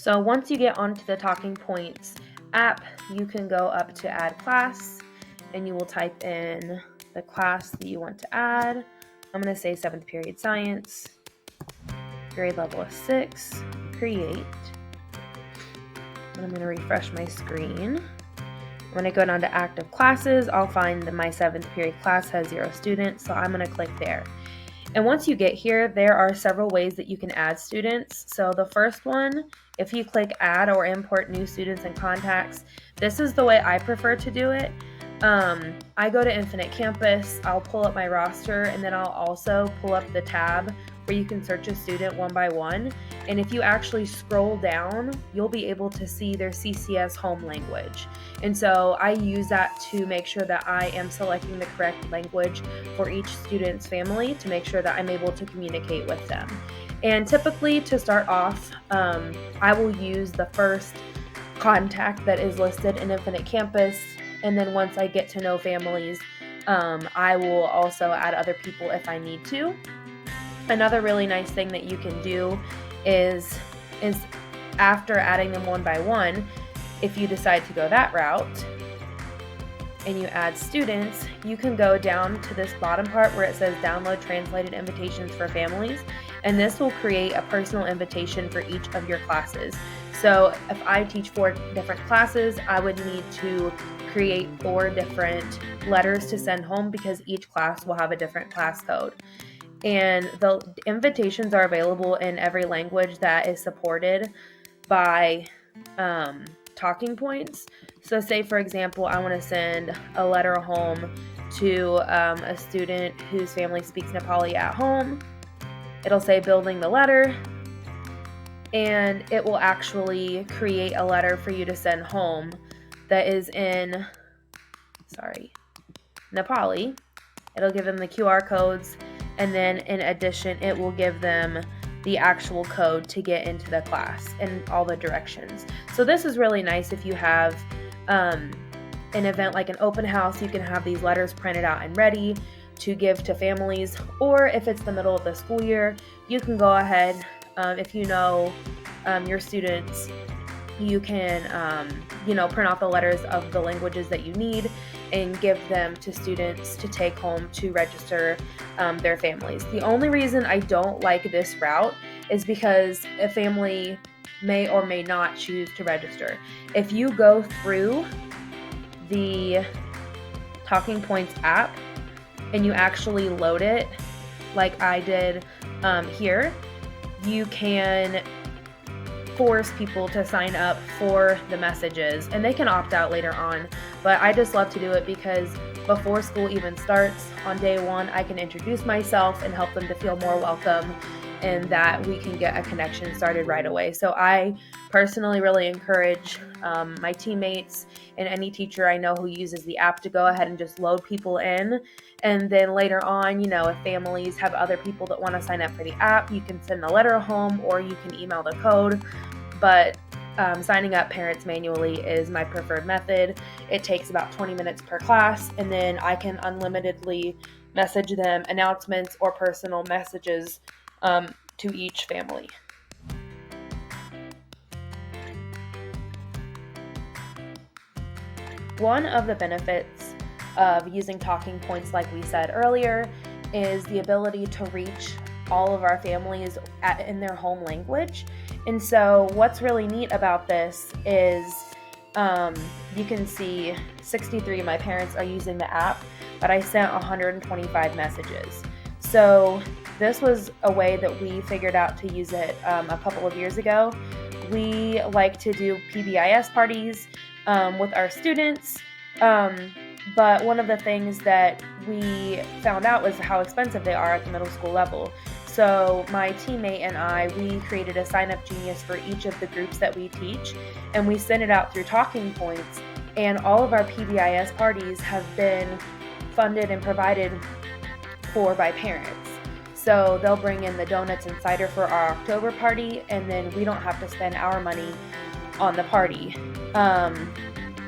So once you get onto the Talking Points app, you can go up to add class and you will type in the class that you want to add. I'm going to say 7th period science, grade level of 6, create. And I'm going to refresh my screen. When I go down to active classes, I'll find that my 7th period class has 0 students, so I'm going to click there. And once you get here, there are several ways that you can add students. So the first one, if you click add or import new students and contacts, this is the way I prefer to do it. I go to Infinite Campus, I'll pull up my roster, and then I'll also pull up the tab where you can search a student one by one. And if you actually scroll down, you'll be able to see their CCS home language. And so I use that to make sure that I am selecting the correct language for each student's family to make sure that I'm able to communicate with them. And typically to start off, I will use the first contact that is listed in Infinite Campus. And then once I get to know families, I will also add other people if I need to. Another really nice thing that you can do is after adding them one by one, if you decide to go that route and you add students, you can go down to this bottom part where it says download translated invitations for families, and this will create a personal invitation for each of your classes. So if I teach 4 different classes, I would need to create 4 different letters to send home because each class will have a different class code. And the invitations are available in every language that is supported by Talking Points. So say, for example, I want to send a letter home to a student whose family speaks Nepali at home. It'll say building the letter, and it will actually create a letter for you to send home that is in, Nepali. It'll give them the QR codes, and then in addition, it will give them the actual code to get into the class and all the directions. So this is really nice if you have an event like an open house. You can have these letters printed out and ready to give to families, or if it's the middle of the school year, you can go ahead, if you know your students, you can print out the letters of the languages that you need and give them to students to take home to register their families. The only reason I don't like this route is because a family may or may not choose to register. If you go through the Talking Points app and you actually load it like I did here, you can force people to sign up for the messages, and they can opt out later on, but I just love to do it because before school even starts on day 1, I can introduce myself and help them to feel more welcome and that we can get a connection started right away. So I personally really encourage my teammates and any teacher I know who uses the app to go ahead and just load people in. And then later on, if families have other people that want to sign up for the app, you can send a letter home or you can email the code. But signing up parents manually is my preferred method. It takes about 20 minutes per class, and then I can unlimitedly message them announcements or personal messages to each family. One of the benefits of using Talking Points, like we said earlier, is the ability to reach all of our families in their home language. And so what's really neat about this is you can see 63 of my parents are using the app, but I sent 125 messages. So this was a way that we figured out to use it a couple of years ago. We like to do PBIS parties with our students, but one of the things that we found out was how expensive they are at the middle school level. So my teammate and I, we created a Sign Up Genius for each of the groups that we teach, and we sent it out through Talking Points, and all of our PBIS parties have been funded and provided for by parents. So they'll bring in the donuts and cider for our October party, and then we don't have to spend our money on the party.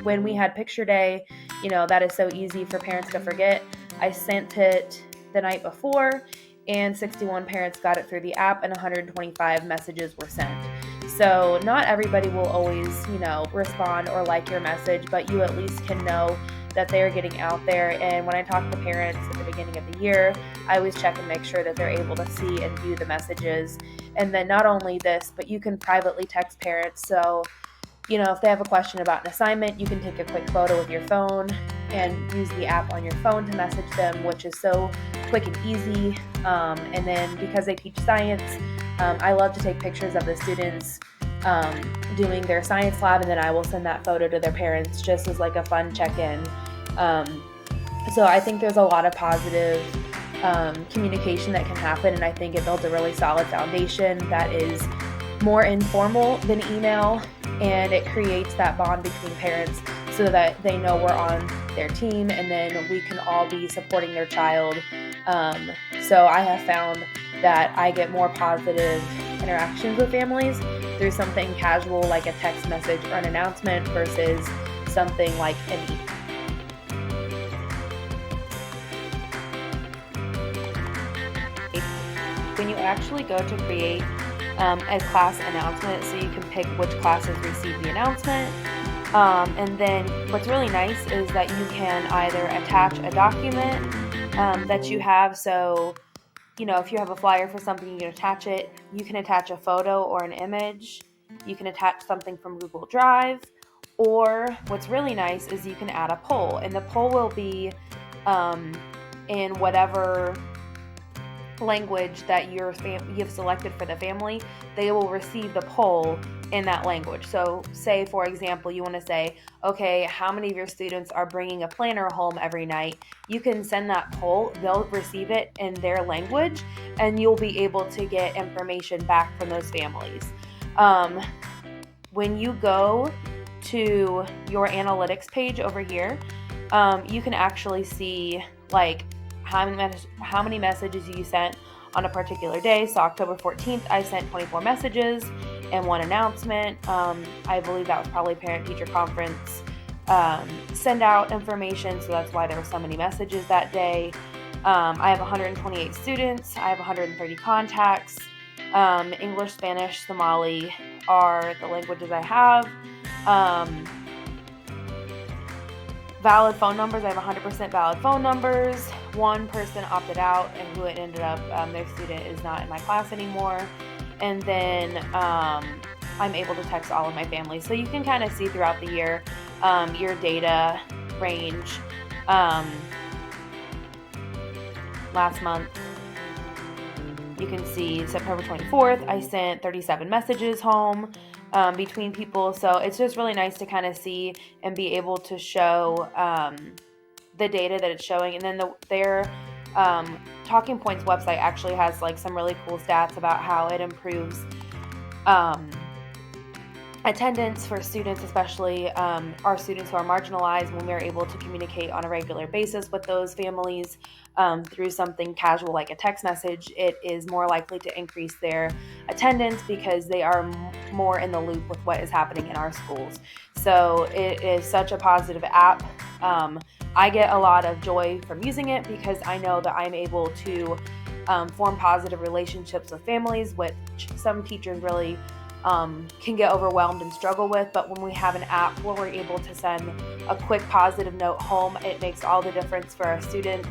When we had picture day, that is so easy for parents to forget. I sent it the night before, and 61 parents got it through the app, and 125 messages were sent. So not everybody will always, respond or like your message, but you at least can know that they're getting out there. And when I talk to parents at the beginning of the year, I always check and make sure that they're able to see and view the messages. And then not only this, but you can privately text parents. So, if they have a question about an assignment, you can take a quick photo with your phone and use the app on your phone to message them, which is so quick and easy. And then because they teach science, I love to take pictures of the students doing their science lab, and then I will send that photo to their parents just as like a fun check-in. So I think there's a lot of positive communication that can happen, and I think it builds a really solid foundation that is more informal than email, and it creates that bond between parents so that they know we're on their team, and then we can all be supporting their child. So I have found that I get more positive interactions with families through something casual like a text message or an announcement versus something like an email. When you actually go to create a class announcement, so you can pick which classes receive the announcement, and then what's really nice is that you can either attach a document that you have. So if you have a flyer for something, you can attach it. You can attach a photo or an image. You can attach something from Google Drive. Or what's really nice is you can add a poll, and the poll will be in whatever language that you've selected for the family. They will receive the poll in that language. So say, for example, you want to say, okay, how many of your students are bringing a planner home every night? You can send that poll. They'll receive it in their language, and you'll be able to get information back from those families. When you go to your analytics page over here, you can actually see like how many messages you sent on a particular day. So October 14th, I sent 24 messages and one announcement. I believe that was probably parent-teacher conference send out information, so that's why there were so many messages that day. I have 128 students. I have 130 contacts. English, Spanish, Somali are the languages I have. Valid phone numbers, I have 100% valid phone numbers. One person opted out, and who it ended up, their student is not in my class anymore. And then I'm able to text all of my family. So you can kind of see throughout the year your data range. Last month, you can see September 24th, I sent 37 messages home between people. So it's just really nice to kind of see and be able to show the data that it's showing. And then their Talking Points website actually has like some really cool stats about how it improves attendance for students, especially our students who are marginalized. When we're able to communicate on a regular basis with those families through something casual like a text message, it is more likely to increase their attendance because they are more in the loop with what is happening in our schools. So it is such a positive app. I get a lot of joy from using it because I know that I'm able to form positive relationships with families, which some teachers really can get overwhelmed and struggle with. But when we have an app where we're able to send a quick positive note home, it makes all the difference for our student